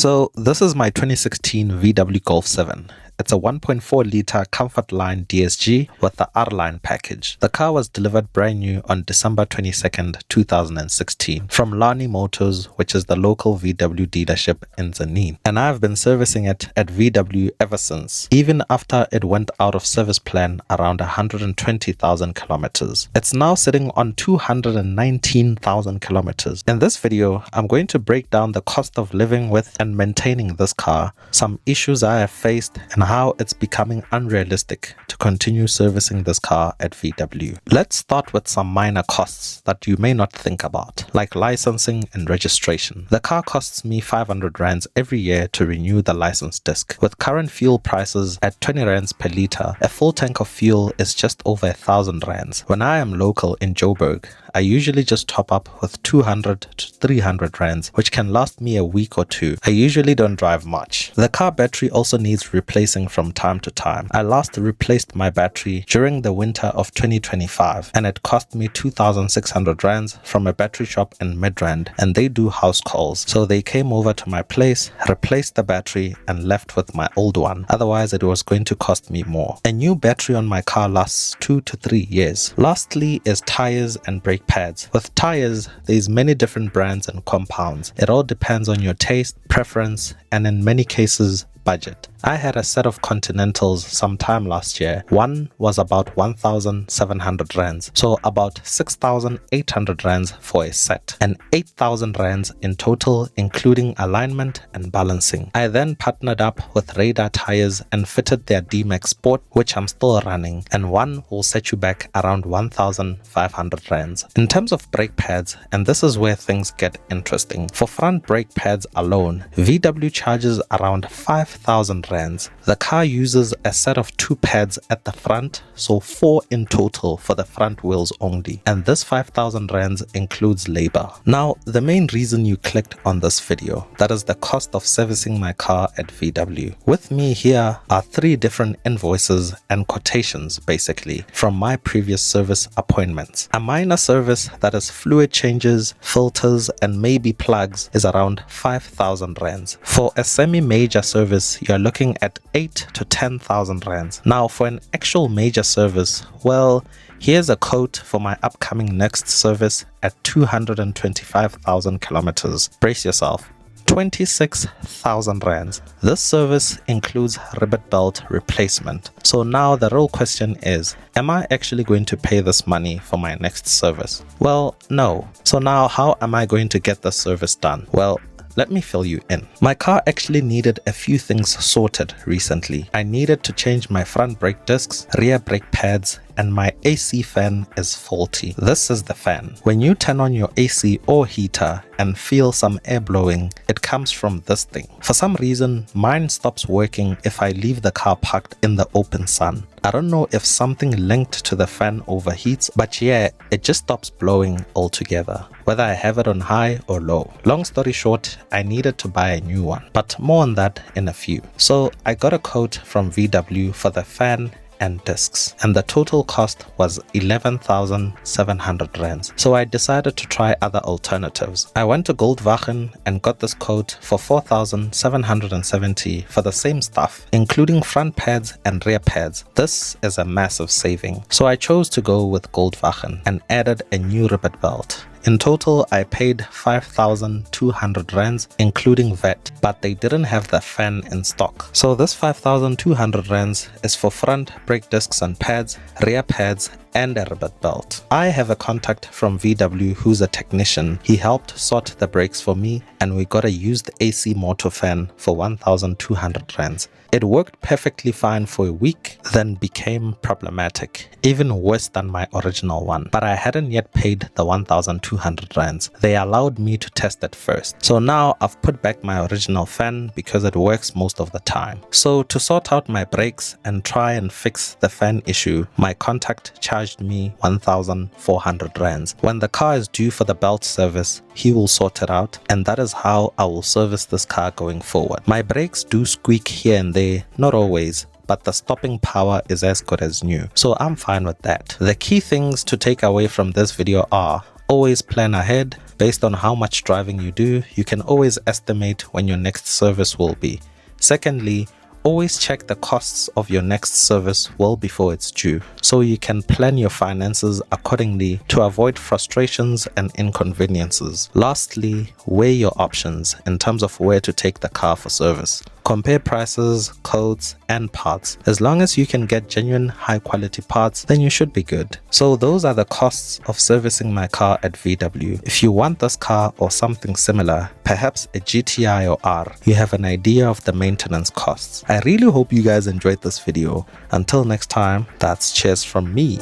So this is my 2016 VW Golf 7. It's a 1.4 litre Comfort Line DSG with the R-Line package. The car was delivered brand new on December 22nd, 2016 from Lani Motors, which is the local VW dealership in Zanin. And I've been servicing it at VW ever since, even after it went out of service plan around 120,000 kilometers. It's now sitting on 219,000 kilometers. In this video, I'm going to break down the cost of living with and maintaining this car, some issues I have faced, and how it's becoming unrealistic to continue servicing this car at VW. Let's start with some minor costs that you may not think about, like licensing and registration. The car costs me 500 rands every year to renew the license disc. With current fuel prices at 20 rands per litre, a full tank of fuel is just over 1,000 rands. When I am local in Joburg, I usually just top up with 200 to 300 rands, which can last me a week or two. I usually don't drive much. The car battery also needs replacing from time to time. I last replaced my battery during the winter of 2025, and it cost me 2,600 rands from a battery shop in Midrand, and they do house calls. So they came over to my place, replaced the battery, and left with my old one. Otherwise, it was going to cost me more. A new battery on my car lasts 2 to 3 years. Lastly is tires and brake pads. With tires, there's many different brands and compounds. It all depends on your taste, preference, and in many cases, budget. I had a set of Continentals sometime last year. One was about 1,700 rands, so about 6,800 rands for a set, and 8,000 rands in total, including alignment and balancing. I then partnered up with Radar tires and fitted their D-Max Sport, which I'm still running, and one will set you back around 1,500 rands. In terms of brake pads, and this is where things get interesting, for front brake pads alone, VW charges around 5,000 rands. The car uses a set of 2 pads at the front, so 4 in total for the front wheels only, and this 5,000 rands includes labor. Now, the main reason you clicked on this video, that is the cost of servicing my car at VW. With me here are 3 different invoices and quotations basically from my previous service appointments. A minor service, that is fluid changes, filters, and maybe plugs, is around 5,000 rands. For a semi-major service, you're looking at 8 to 10,000 rands. Now for an actual major service, well, here's a quote for my upcoming next service at 225,000 kilometers. Brace yourself. 26,000 rands. This service includes rivet belt replacement. So now the real question is, am I actually going to pay this money for my next service? Well, no. So now how am I going to get the service done? Well, let me fill you in. My car actually needed a few things sorted recently. I needed to change my front brake discs, rear brake pads, and my AC fan is faulty. This is the fan. When you turn on your AC or heater and feel some air blowing, it comes from this thing. For some reason, mine stops working if I leave the car parked in the open sun. I don't know if something linked to the fan overheats, but yeah, it just stops blowing altogether, whether I have it on high or low. Long story short, I needed to buy a new one, but more on that in a few. So I got a quote from VW for the fan and discs, and the total cost was 11,700 rands. So I decided to try other alternatives. I went to Goldwagen and got this quote for 4,770 for the same stuff, including front pads and rear pads. This is a massive saving. So I chose to go with Goldwagen and added a new rivet belt. In total, I paid 5,200 rands, including VAT, but they didn't have the fan in stock. So this 5,200 rands is for front brake discs and pads, rear pads, and a rivet belt. I have a contact from VW who's a technician. He helped sort the brakes for me, and we got a used AC motor fan for 1,200 rands. It worked perfectly fine for a week, then became problematic, even worse than my original one. But I hadn't yet paid the 1,200 rands. They allowed me to test it first. So now I've put back my original fan because it works most of the time. So to sort out my brakes and try and fix the fan issue, my contact charged me 1,400 rands. When the car is due for the belt service, he will sort it out, and that is how I will service this car going forward. My brakes do squeak here and there, not always, but the stopping power is as good as new, so I'm fine with that. The key things to take away from this video are: Always plan ahead. Based on how much driving you do, you can always estimate when your next service will be. Secondly, always check the costs of your next service well before it's due, so you can plan your finances accordingly to avoid frustrations and inconveniences. Lastly, weigh your options in terms of where to take the car for service. Compare prices, codes, and parts. As long as you can get genuine high quality parts, then you should be good. So those are the costs of servicing my car at VW. If you want this car or something similar, perhaps a GTI or R, you have an idea of the maintenance costs. I really hope you guys enjoyed this video. Until next time, that's cheers from me.